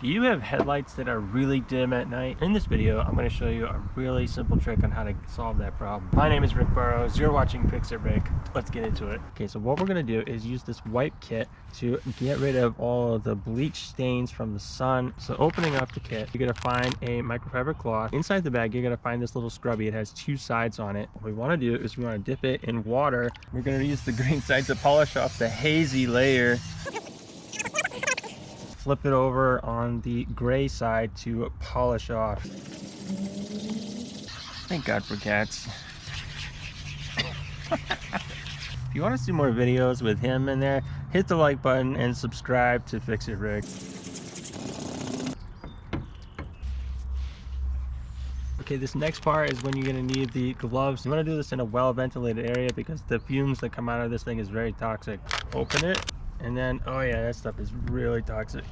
Do you have headlights that are really dim at night? In this video, I'm going to show you a really simple trick on how to solve that problem. My name is Rick Burrows. You're watching Fix It Rick. Let's get into it. Okay, so what we're going to do is use this wipe kit to get rid of all of the bleach stains from the sun. So opening up the kit, you're going to find a microfiber cloth. Inside the bag, you're going to find this little scrubby. It has two sides on it. What we want to do is we want to dip it in water. We're going to use the green side to polish off the hazy layer. Flip it over on the gray side to polish off. Thank God for cats. If you want to see more videos with him in there, hit the like button and subscribe to Fix It Rick. Okay, this next part is when you're going to need the gloves. You want to do this in a well-ventilated area because the fumes that come out of this thing is very toxic. Open it, and then, oh yeah, that stuff is really toxic.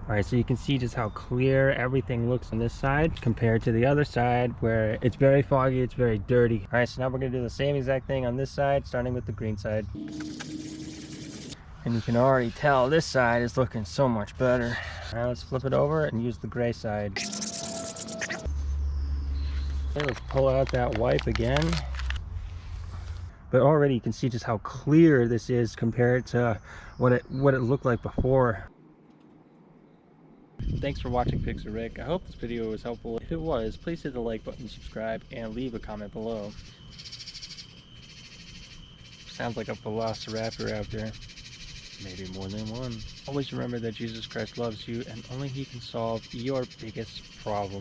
All right, so you can see just how clear everything looks on this side compared to the other side where it's very foggy, it's very dirty. All right, so now we're gonna do the same exact thing on this side, starting with the green side. And you can already tell this side is looking so much better. All right, let's flip it over and use the gray side. Okay, let's pull out that wipe again. But already you can see just how clear this is compared to what it looked like before. Thanks for watching Fix It Rick. I hope this video was helpful. If it was, please hit the like button, subscribe, and leave a comment below. Sounds like a velociraptor out there. Maybe more than one. Always remember that Jesus Christ loves you and only He can solve your biggest problem.